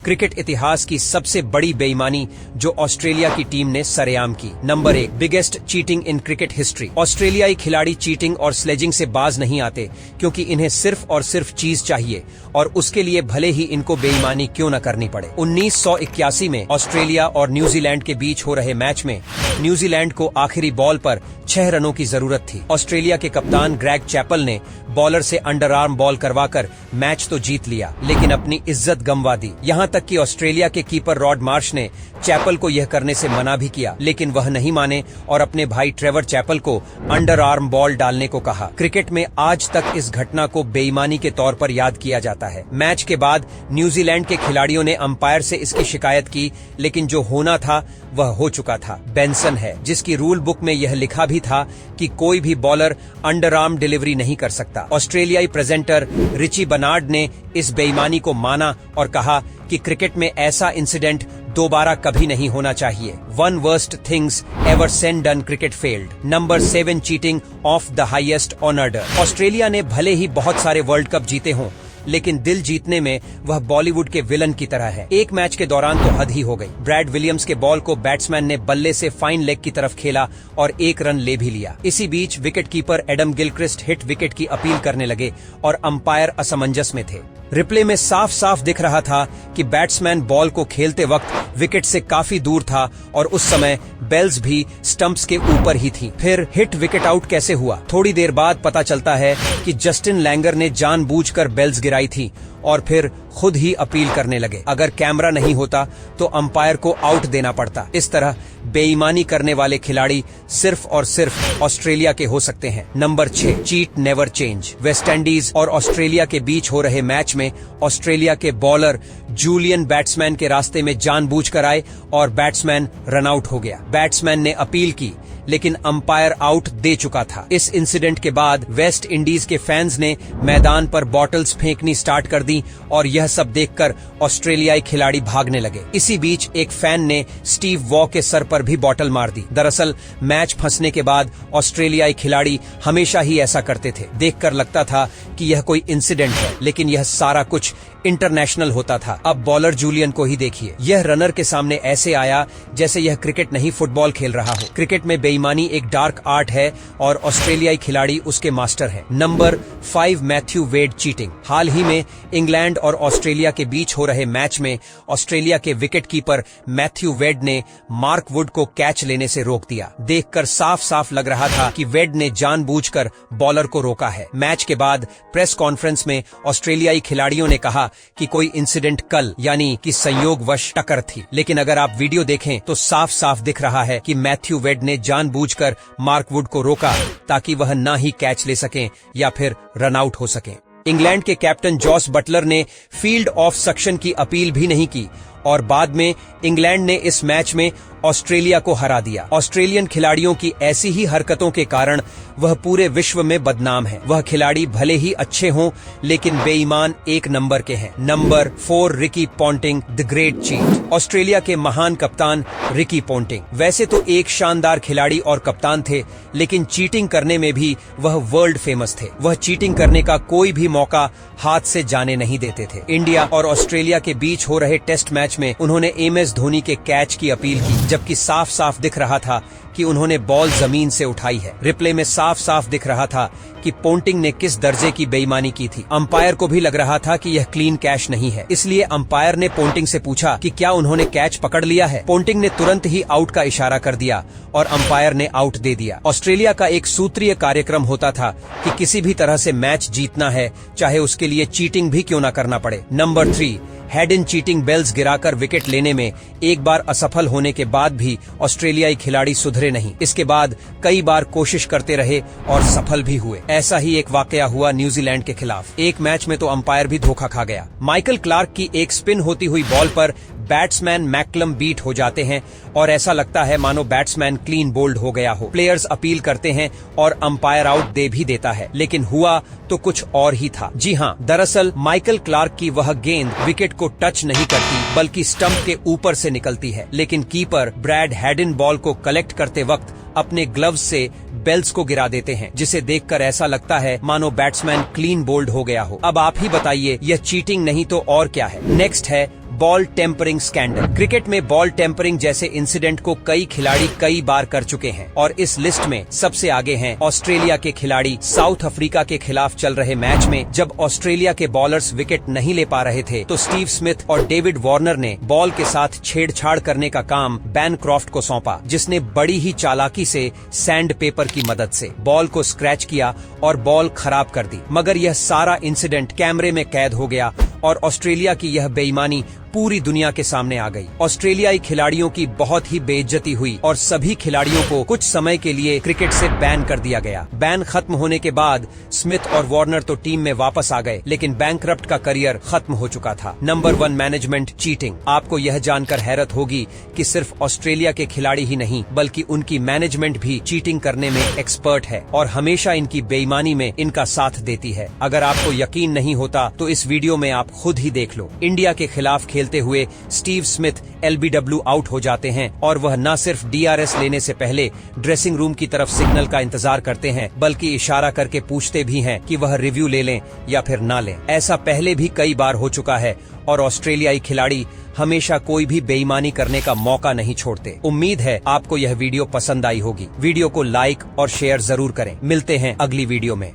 Cricket इतिहास की सबसे बड़ी बेईमानी जो ऑस्ट्रेलिया की टीम ने सरेआम की। Number 1, biggest cheating in cricket history. ऑस्ट्रेलियाई खिलाड़ी चीटिंग और स्लेजिंग से बाज नहीं आते क्योंकि इन्हें सिर्फ और सिर्फ चीज चाहिए और उसके लिए भले ही इनको बेईमानी क्यों न करनी पड़े। 1981 में ऑस्ट्रेलिया और न्यूजीलैंड के बीच हो रहे मैच में न्यूजीलैंड को आखिरी बॉल पर 6 रनों की जरूरत थी। ऑस्ट्रेलिया के कप्तान ग्रेग चैपल ने बॉलर से अंडर आर्म बॉल करवाकर मैच तो जीत लिया, लेकिन अपनी इज्जत गंवा दी। यहाँ तक कि ऑस्ट्रेलिया के कीपर रॉड मार्श ने चैपल को यह करने से मना भी किया, लेकिन वह नहीं माने और अपने भाई ट्रेवर चैपल को अंडर आर्म बॉल डालने को कहा। क्रिकेट में आज तक इस घटना को बेईमानी के तौर पर याद किया जाता है। मैच के बाद न्यूजीलैंड के खिलाड़ियों ने अंपायर से इसकी शिकायत की, लेकिन जो होना था वह हो चुका था। बेंसन है जिसकी रूल बुक में यह लिखा भी था कि कोई भी बॉलर अंडर आर्म डिलीवरी नहीं कर सकता। ऑस्ट्रेलियाई प्रेजेंटर रिची बनार्ड ने इस बेईमानी को माना और कहा कि क्रिकेट में ऐसा इंसिडेंट दोबारा कभी नहीं होना चाहिए। One worst things ever Sen done cricket failed. Number 7, cheating of the highest honoured. Australia ने भले ही बहुत सारे वर्ल्ड कप जीते हों, लेकिन दिल जीतने में वह बॉलीवुड के विलन की तरह है। एक मैच के दौरान तो हद ही हो गई। ब्रैड विलियम्स के बॉल को बैट्समैन ने बल्ले से फाइन लेग की तरफ खेला और 1 रन ले भी लिया। इसी बीच wicket keeper Adam Gilchrist hit wicket की अपील करने लगे और अंपायर असमंजस में थे। रिप्ले में साफ साफ दिख रहा था कि बैट्समैन बॉल को खेलते वक्त विकेट से काफी दूर था और उस समय बेल्स भी स्टंप्स के ऊपर ही थी। फिर हिट विकेट आउट कैसे हुआ? थोड़ी देर बाद पता चलता है कि जस्टिन लैंगर ने जानबूझकर बेल्स गिराई थी और फिर खुद ही अपील करने लगे। अगर कैमरा नहीं होता तो अंपायर को आउट देना पड़ता। इस तरह बेईमानी करने वाले खिलाड़ी सिर्फ और सिर्फ ऑस्ट्रेलिया के हो सकते हैं। Number 6, cheat never change. West Indies और ऑस्ट्रेलिया के बीच हो रहे मैच में ऑस्ट्रेलिया के बॉलर जूलियन बैट्समैन के रास्ते में जानबूझकर आए और बैट्समैन रन आउट हो गया। बैट्समैन ने अपील की, लेकिन अंपायर आउट दे चुका था। इस इंसिडेंट के बाद वेस्ट इंडीज के फैंस ने मैदान पर बॉटल्स फेंकनी स्टार्ट कर दी और यह सब देखकर ऑस्ट्रेलियाई खिलाड़ी भागने लगे। इसी बीच एक फैन ने स्टीव वॉ के सर पर भी बॉटल मार दी। दरअसल मैच फंसने के बाद ऑस्ट्रेलियाई खिलाड़ी हमेशा ही ऐसा करते थे। देखकर लगता था कि यह कोई इंसिडेंट है, लेकिन यह सारा कुछ इंटरनेशनल होता था। अब बॉलर जूलियन को ही देखिए। यह रनर के सामने ऐसे आया जैसे यह क्रिकेट नहीं फुटबॉल खेल रहा हो। क्रिकेट में बेईमानी एक डार्क आर्ट है और ऑस्ट्रेलियाई खिलाड़ी उसके मास्टर हैं। Number 5, Matthew Wade cheating. हाल ही में इंग्लैंड और ऑस्ट्रेलिया के बीच हो रहे मैच में ऑस्ट्रेलिया के विकेट कीपर मैथ्यू वेड ने मार्क वुड को कैच लेने से रोक दिया। देखकर साफ साफ लग रहा था कि वेड ने जानबूझकर बॉलर को रोका है। मैच के बाद प्रेस कॉन्फ्रेंस में ऑस्ट्रेलियाई खिलाड़ियों ने कहा कि कोई इंसिडेंट कल यानी कि संयोगवश टक्कर थी, लेकिन अगर आप वीडियो देखें तो साफ साफ दिख रहा है कि मैथ्यू वेड ने जानबूझकर मार्क वुड को रोका ताकि वह ना ही कैच ले सकें या फिर रन आउट हो सकें। इंग्लैंड के कैप्टन जॉस बटलर ने फील्ड ऑफ सक्शन की अपील भी नहीं की और बाद में इंग्लैंड ने इस मैच में ऑस्ट्रेलिया को हरा दिया। ऑस्ट्रेलियन खिलाड़ियों की ऐसी ही हरकतों के कारण वह पूरे विश्व में बदनाम है। वह खिलाड़ी भले ही अच्छे हों, लेकिन बेईमान 1 नंबर के हैं। Number 4, Ricky Ponting the great cheat. Australia के महान कप्तान रिकी पॉन्टिंग वैसे तो एक शानदार खिलाड़ी और कप्तान थे, लेकिन चीटिंग करने में भी वह वर्ल्ड फेमस थे। वह चीटिंग करने का कोई भी मौका हाथ से जाने नहीं देते थे। इंडिया और ऑस्ट्रेलिया के बीच हो रहे टेस्ट मैच में उन्होंने MS धोनी के कैच की अपील की, जबकि साफ साफ दिख रहा था कि उन्होंने बॉल जमीन से उठाई है। रिप्ले में साफ साफ दिख रहा था कि पोंटिंग ने किस दर्जे की बेईमानी की थी। अंपायर को भी लग रहा था कि यह क्लीन कैच नहीं है, इसलिए अंपायर ने पोंटिंग से पूछा कि क्या उन्होंने कैच पकड़ लिया है। पोंटिंग ने तुरंत ही आउट का इशारा कर दिया और अंपायर ने आउट दे दिया। ऑस्ट्रेलिया का एक सूत्रीय कार्यक्रम होता था कि किसी भी तरह से मैच जीतना है, चाहे उसके लिए चीटिंग भी क्यों न करना पड़े। Number 3, head in cheating. Bells गिराकर विकेट लेने में एक बार असफल होने के बाद भी ऑस्ट्रेलियाई खिलाड़ी सुधरे नहीं। इसके बाद कई बार कोशिश करते रहे और सफल भी हुए। ऐसा ही एक वाकया हुआ न्यूजीलैंड के खिलाफ। एक मैच में तो अंपायर भी धोखा खा गया। माइकल क्लार्क की एक स्पिन होती हुई बॉल पर बैट्समैन मैकलम बीट हो जाते हैं और ऐसा लगता है मानो बैट्समैन क्लीन बोल्ड हो गया हो। प्लेयर्स अपील करते हैं और अंपायर आउट दे भी देता है, लेकिन हुआ तो कुछ और ही था। जी हाँ, दरअसल माइकल क्लार्क की वह गेंद विकेट को टच नहीं करती बल्कि स्टंप के ऊपर से निकलती है, लेकिन कीपर ब्रैड हैडिन बॉल को कलेक्ट करते वक्त अपने ग्लव्स से बेल्स को गिरा देते हैं, जिसे देखकर ऐसा लगता है मानो बैट्समैन क्लीन बोल्ड हो गया हो। अब आप ही बताइए, यह चीटिंग नहीं तो और क्या है। नेक्स्ट है बॉल टेम्परिंग स्कैंडल। क्रिकेट में बॉल टेम्परिंग जैसे इंसिडेंट को कई खिलाड़ी कई बार कर चुके हैं और इस लिस्ट में सबसे आगे हैं ऑस्ट्रेलिया के खिलाड़ी। साउथ अफ्रीका के खिलाफ चल रहे मैच में जब ऑस्ट्रेलिया के बॉलर्स विकेट नहीं ले पा रहे थे तो स्टीव स्मिथ और डेविड वार्नर ने बॉल के साथ छेड़छाड़ करने का काम बैनक्रॉफ्ट को सौंपा, जिसने बड़ी ही चालाकी से सैंड पेपर की मदद से बॉल को स्क्रैच किया और बॉल खराब कर दी। मगर यह सारा इंसिडेंट कैमरे में कैद हो गया और ऑस्ट्रेलिया की यह बेईमानी पूरी दुनिया के सामने आ गई। ऑस्ट्रेलियाई खिलाड़ियों की बहुत ही बेइज्जती हुई और सभी खिलाड़ियों को कुछ समय के लिए क्रिकेट से बैन कर दिया गया। बैन खत्म होने के बाद स्मिथ और वार्नर तो टीम में वापस आ गए, लेकिन बैंकरप्ट का करियर खत्म हो चुका था। Number 1 management cheating. आपको यह जानकर हैरत होगी कि सिर्फ ऑस्ट्रेलिया के खिलाड़ी ही नहीं बल्कि उनकी मैनेजमेंट भी चीटिंग करने में एक्सपर्ट है और हमेशा इनकी बेईमानी में इनका साथ देती है। अगर आपको यकीन नहीं होता तो इस वीडियो में आप खुद ही देख लो। इंडिया के खिलाफ खेलते हुए स्टीव स्मिथ LBW आउट हो जाते हैं और वह न सिर्फ DRS लेने से पहले ड्रेसिंग रूम की तरफ सिग्नल का इंतजार करते हैं बल्कि इशारा करके पूछते भी हैं कि वह रिव्यू ले लें या फिर ना लें। ऐसा पहले भी कई बार हो चुका है और ऑस्ट्रेलियाई खिलाड़ी हमेशा कोई भी बेईमानी करने का मौका नहीं छोड़ते। उम्मीद है आपको यह वीडियो पसंद आई होगी। वीडियो को लाइक और शेयर जरूर करें। मिलते हैं अगली वीडियो में।